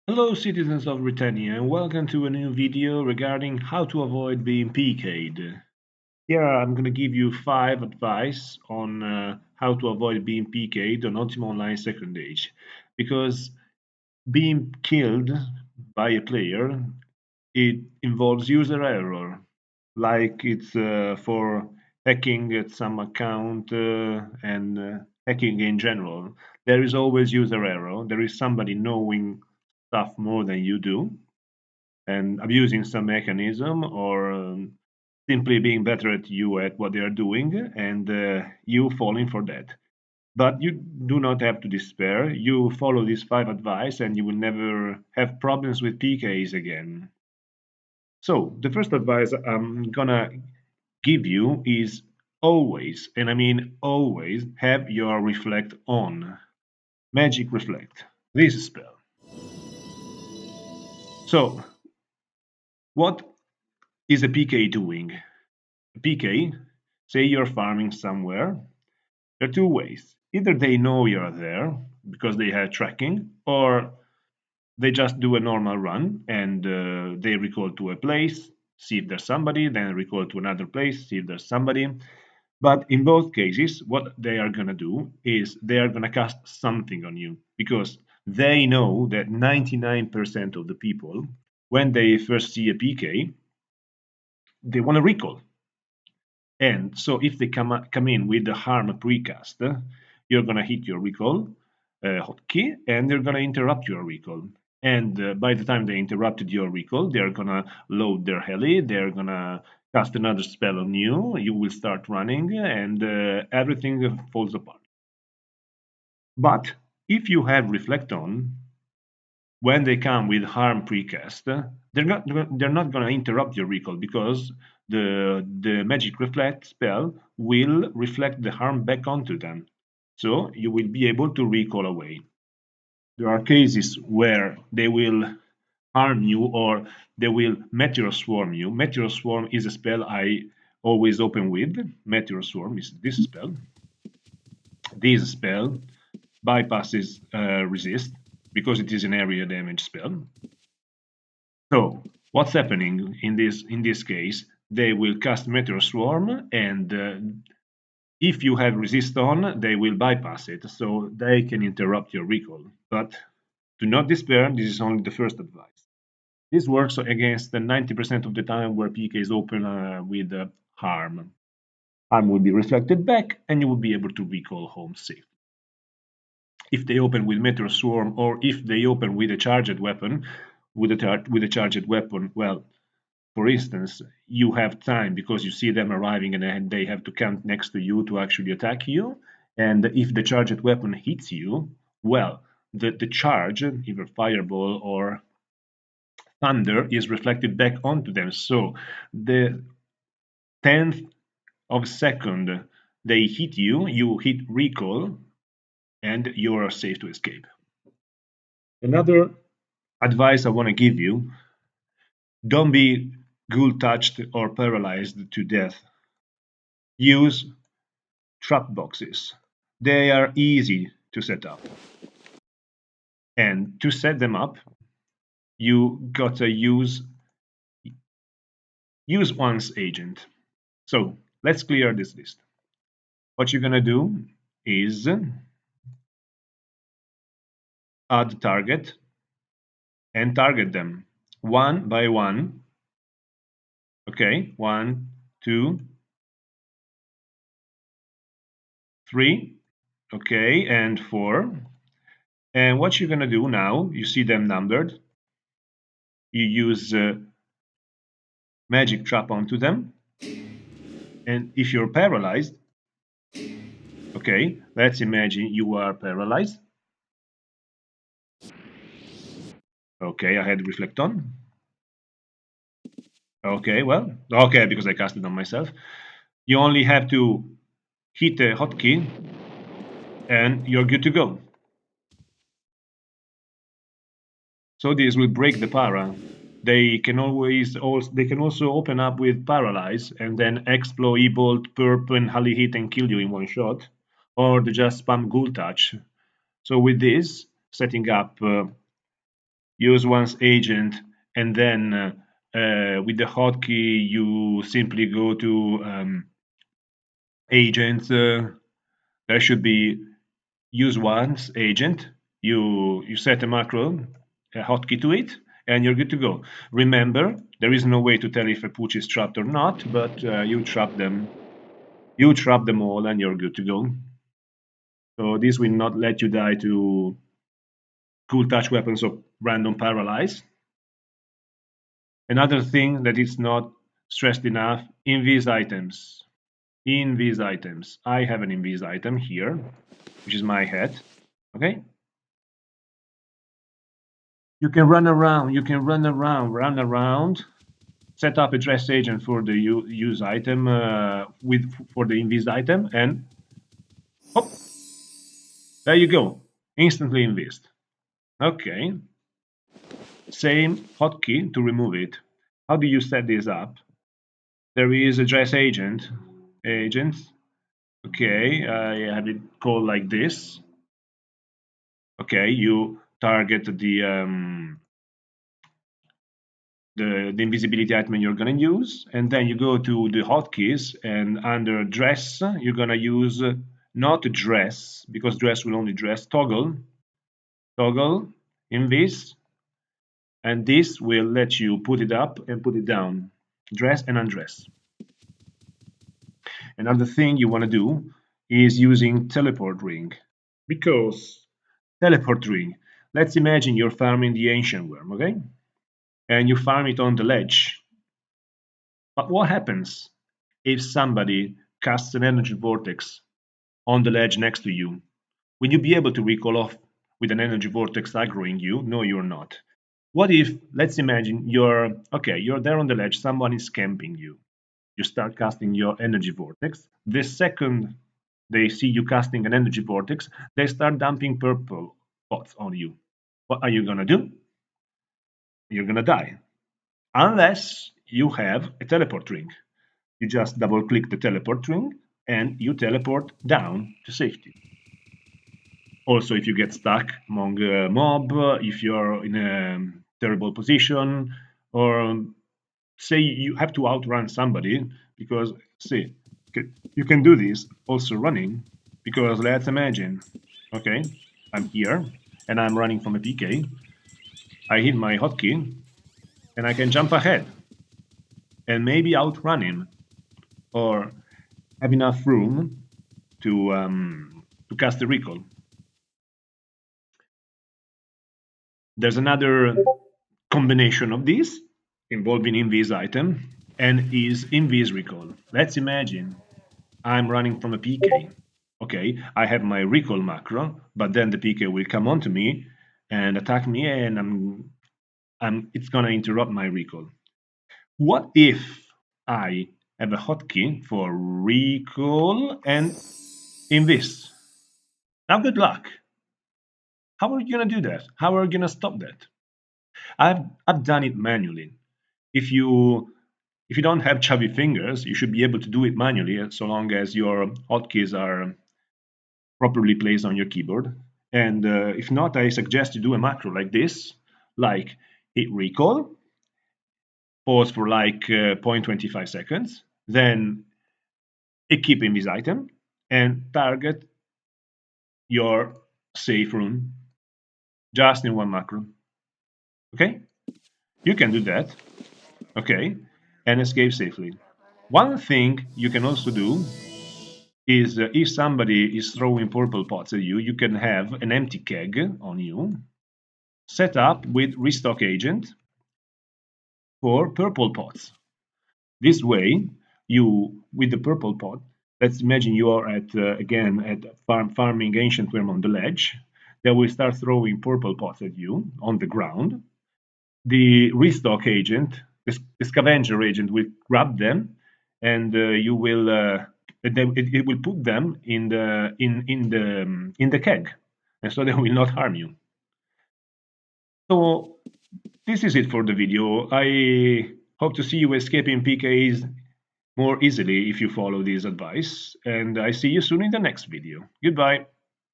Hello citizens of Britannia and welcome to a new video regarding how to avoid being PK'd. Here I'm going to give you 5 advice on how to avoid being PK'd on Ultima Online Second Age. Because being killed by a player, it involves user error. Like it's for hacking at some account and hacking in general. There is always user error. There is somebody knowing stuff more than you do and abusing some mechanism or simply being better at you at what they are doing and you falling for that. But you do not have to despair. You follow these 5 advice and you will never have problems with PKs again. So the first advice I'm gonna give you is always, and I mean always, have your reflect on. Magic reflect. This spell. So what is a PK doing? A PK, say you're farming somewhere. There are two ways. Either they know you're there because they have tracking, or they just do a normal run and they recall to a place, see if there's somebody, then recall to another place, see if there's somebody. But in both cases, what they are going to do is they are going to cast something on you because they know that 99% of the people, when they first see a PK, they want to recall. And so if they come in with the harm precast, you're going to hit your recall hotkey and they're going to interrupt your recall. And by the time they interrupted your recall, they're going to load their heli, they're going to cast another spell on you, you will start running, and everything falls apart. But if you have Reflect on, when they come with harm precast, they're not going to interrupt your recall because the magic reflect spell will reflect the harm back onto them. So you will be able to recall away. There are cases where they will harm you or they will meteor swarm you. Meteor swarm is a spell I always open with. Meteor swarm is this spell. This spell bypasses resist because it is an area damage spell. So what's happening in this case? They will cast Meteor Swarm, and if you have resist on, they will bypass it, so they can interrupt your recall. But do not despair. This is only the first advice. This works against the 90% of the time where PKs open with harm. Harm will be reflected back, and you will be able to recall home safe. If they open with Meteor Swarm, or if they open with a charged weapon, with a charged weapon, well, for instance, you have time because you see them arriving and then they have to camp next to you to actually attack you. And if the charged weapon hits you, well, the charge, either fireball or thunder, is reflected back onto them. So the tenth of a second they hit you, you hit recall, and you are safe to escape. Another advice I want to give you: don't be ghoul touched or paralyzed to death. Use trap boxes. They are easy to set up. And to set them up, you gotta use one's agent. So let's clear this list. What you're gonna do is add target and target them one by one. Okay, one, two, three, okay, and four. And what you're gonna do now, you see them numbered. You use magic trap onto them. And if you're paralyzed, okay, let's imagine you are paralyzed. Okay, I had reflect on. Okay, well, okay, because I cast it on myself. You only have to hit the hotkey and you're good to go. So this will break the para. They can also open up with paralyze and then exploit, e-bolt, perp, and hali hit and kill you in one shot, or they just spam ghoul touch. So with this, setting up use one's agent, and then with the hotkey you simply go to agents. There should be use one's agent. You set a macro, a hotkey to it, and you're good to go. Remember, there is no way to tell if a pooch is trapped or not, but you trap them. You trap them all, and you're good to go. So this will not let you die to cool touch weapons or random paralyze. Another thing that is not stressed enough, invis items. Invis items. I have an invis item here, which is my head. Okay? You can run around, run around, set up a dress agent for the use item for the invis item, and hop, there you go, instantly invis. Okay, same hotkey to remove it. How do you set this up? There is a dress agents. Okay, I have it called like this. Okay, you target the invisibility item you're going to use, and then you go to the hotkeys, and under dress you're going to use not dress, because dress will only dress, toggle invis, and this will let you put it up and put it down, dress and undress. Another thing you want to do is using teleport ring, because teleport ring, let's imagine you're farming the ancient worm, okay, and you farm it on the ledge. But what happens if somebody casts an energy vortex on the ledge next to you? Will you be able to recall off with an energy vortex aggroing you? No, you're not. What if, let's imagine you're there on the ledge, someone is camping you. You start casting your energy vortex. The second they see you casting an energy vortex, they start dumping purple pots on you. What are you gonna do? You're gonna die. Unless you have a teleport ring. You just double click the teleport ring and you teleport down to safety. Also, if you get stuck among a mob, if you're in a terrible position, or say you have to outrun somebody, because see, you can do this also running, because let's imagine, okay, I'm here and I'm running from a PK. I hit my hotkey and I can jump ahead and maybe outrun him, or have enough room to cast a recall. There's another combination of these involving invis item and is invis recall. Let's imagine I'm running from a PK. Okay, I have my recall macro, but then the PK will come onto me and attack me, and it's gonna interrupt my recall. What if I have a hotkey for recall and invis? Now, good luck. How are you gonna do that? How are you gonna stop that? I've done it manually. If you don't have chubby fingers, you should be able to do it manually, so long as your hotkeys are properly placed on your keyboard. And if not, I suggest you do a macro like this, like hit recall, pause for like 0.25 seconds, then keep in this item, and target your safe room just in one macro. Okay? You can do that. Okay? And escape safely. One thing you can also do is if somebody is throwing purple pots at you, you can have an empty keg on you, set up with restock agent for purple pots. This way, you with the purple pot, let's imagine you are at again at farming ancient worm on the ledge. They will start throwing purple pots at you on the ground. The restock agent, the scavenger agent, will grab them, and you will it will put them in the keg, and so they will not harm you. So this is it for the video. I hope to see you escaping PKs more easily if you follow this advice, and I see you soon in the next video. Goodbye.